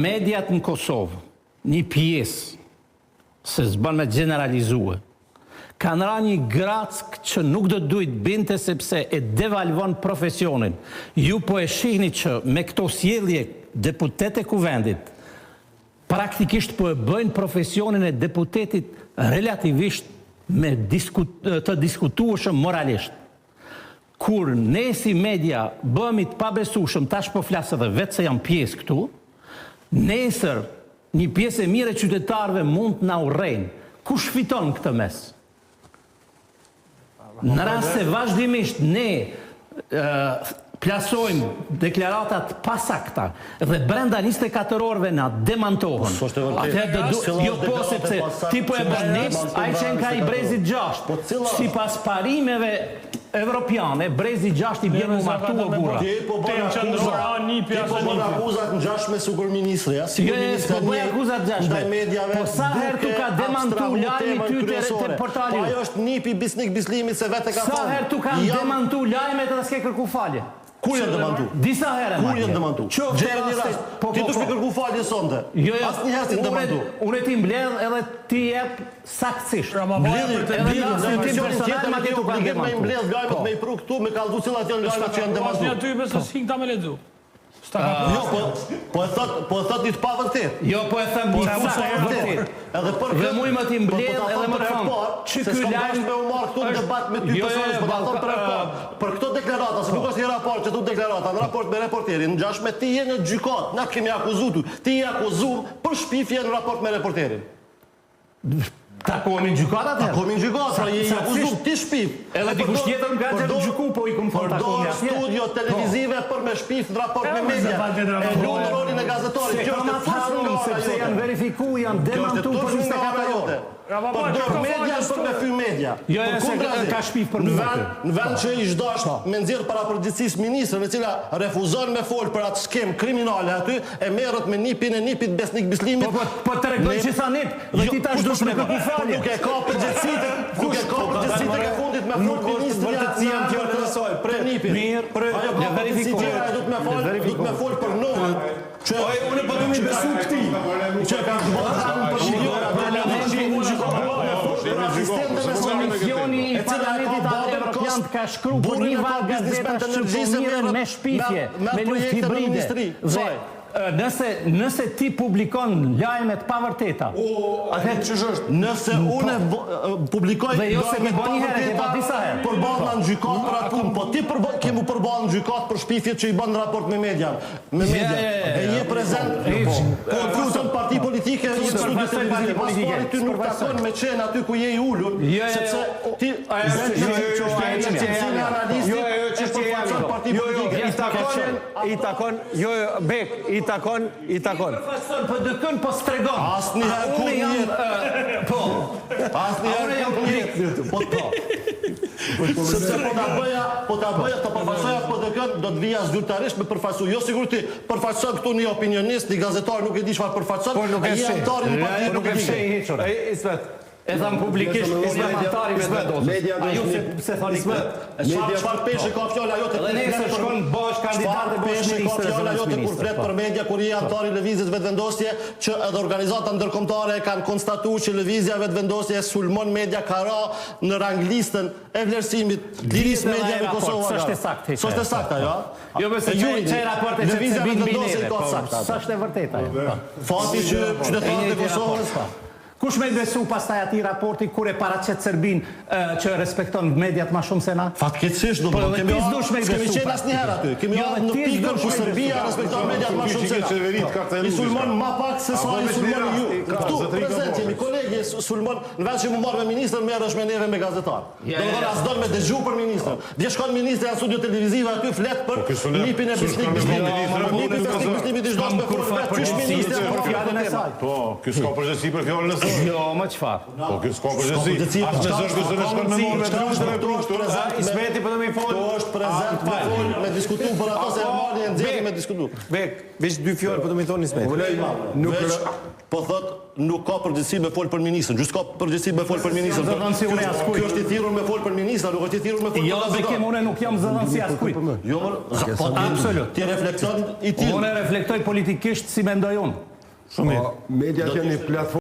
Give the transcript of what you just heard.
Mediat në Kosovë, një pjesë, se s'bën me generalizue, kanë ra një grack që nuk do duhet binte sepse e devalvon profesionin. Ju po e shihni që me këto sjellje deputet e kuvendit, praktikisht po e bëjnë profesionin e deputetit relativisht me të diskutueshëm moralisht. Kur ne si media bëhemi të pabesueshëm, tash po flasë edhe vetë se jam pjesë këtu, nesër një pjesë e mire qytetarëve mund të na urrejnë. Kush fiton këtë mes? Në rast se vazhdimisht ne plasojmë deklaratat pasakta dhe brenda 24 orëve na demantohen. Jo po sepse ti po e bën nis, ai qenë ka i brezit 6. Sipas parimeve evropiane, brezi 6 i bjen u martu o burra. Ti po bën akuzat në 6 me superministri, po bëj akuzat 6. Po sa herë tu ka demantu lajmi ty të portali. Po ajo është nipi bisnik bislimit se vetë ka thonë. Sa herë tu ka demantu lajmet dhe s'ke kërku falje? Kur janë demantu? Disa herë. Kur janë demantu? Gjere një rast. Ti dush me kërku falje sonte. Asë një herë si demantu. Unë ti mbledh edhe ti jep saktësisht. Mbledhit e mbledh gajmet me i pru këtu, me kaldu cilat janë gajmet që janë demantu. Pas një aty besë s'hing ta me ledzu. Po e thot një të pa vërtet. Jo, po e thëm një saktë vërtet. Dhe muj më ti mbledh edhe më të thonë. Se s'kom bashkë me u marrë këtu në debat me ty personës, po ta thonë për këto deklarata, se nuk është një raport që tu deklarata, në raport me reporterin, në gjashme ti je në gjykat, na kemi akuzutu, ti je akuzum për shpifje në raport me reporterin. Ta komi në gjykat atër? Ta komi në gjykat, pra je akuzum, ti shpif. Edhe dikush tjetër më ka që në gjyku, po i kumë thonë ta komi atër. Përdor studio televizive për me shpif në raport me media. E lunë rolin e gazetorit, kjo është e fusë nga ora sepse janë verifiku, janë demantu për 24 orë. Përdor media për me fyr media. Jo, se ka shpif për mua. Në vend që i shdasht me nxjerr para përgjithësisë ministrën, e cila refuzon me fol për atë skem kriminale aty, e merret me nipin e nipit besnik bislimit. Po të regoj që sa nip, dhe ti tash dush me kërku falje. Nuk e ka përgjithësitë, nuk e ka përgjithësitë e fundit me fol ministria janë të interesoj për nipin. Mirë, ajo ka përgjithësitë e duhet me fol për numrin. Unë po të mi besu këti. Që ka Komisioni i Parlamentit Evropian ka shkru për një varë gazetash që përmirën me shpifje, me luft hibride. Nëse ti publikon lajmet pa vërteta, nëse unë publikoj lajmet pa vërteta, përballa në gjykat për atë punë, po ti kemu përballa në gjykat për shpifjet që i bën në raport me media. E je prezent, po fusën parti politike, je studio televizive, paspari ty nuk takon me qenë aty ku je i ullur, sepse ti I takon. për dëkën po stregon. Asë një herë kur jetë. Po. Asë një herë kur jetë. Po. Sepse po ta bëja të përfaqësoja për dëkën, do të vija zyrtarisht me përfaqësu. Jo sigur ti përfaqëson këtu një opinionist, një gazetar nuk e di çfarë përfaqëson, ai je antari në parti nuk e fshej hequr. Ismet. E thamë publikisht, antari me vendosës. A ju se thoni këtë? Çfarë peshe ka fjalë ajo të dhe nesër shkon bësh kandidat dhe bësh ministër e ajo të kur flet për media kur je antari lëvizjes vetvendosje që edhe organizata ndërkombëtare kanë konstatuar që lëvizja vetvendosje sulmon media ka ra në ranglistën e vlerësimit lirisë media në Kosovë. S'është saktë. S'është saktë ajo? Jo besoj që raportet që bin bine. S'është e vërtetë ajo. Fati që qytetarët e Kosovës kush me besu pastaj ati raporti kur e paraqet Serbin që respekton mediat ma shumë se na? Fatkeqësisht do të kemi qenë asnjëherë aty. Kemi ardhur në pikën ku Serbia respekton mediat ma shumë se na. I sulmon ma pak se sa i sulmon ju. Këtu prezant jemi kolegë sulmon në vend që më marr me ministrin merresh me neve me gazetar. Domethënë as don me dëgju për ministrin. Vjen shkon ministri në studio televizive aty flet për nipin e bisnik bislimit. Nipin e bisnik bislimit i çdo për flet çish ministri për fjalën e saj. Po, ky s'ka përgjegjësi për fjalën e saj. Jo, më çfarë? Po ky s'ka përgjegjësi. As me zësh që shkon me mua Ismeti po do më fol. To është prezant me fol, me diskutu për ato se marrni e nxjerrni me diskutu. Bek, veç dy fjalë po do më thoni Ismeti. Nuk po thot nuk ka përgjegjësi me fol për ministrin. Gjys ka përgjegjësi me fol për ministrin. Ky është i thirrur me fol për ministrin, nuk është i thirrur me fol. Jo, bekim unë nuk jam zëdhënësi askujt. Jo, absolut. Ti reflekton i tillë. Unë reflektoj politikisht si mendoj unë. Shumë mirë. Mediat janë një platformë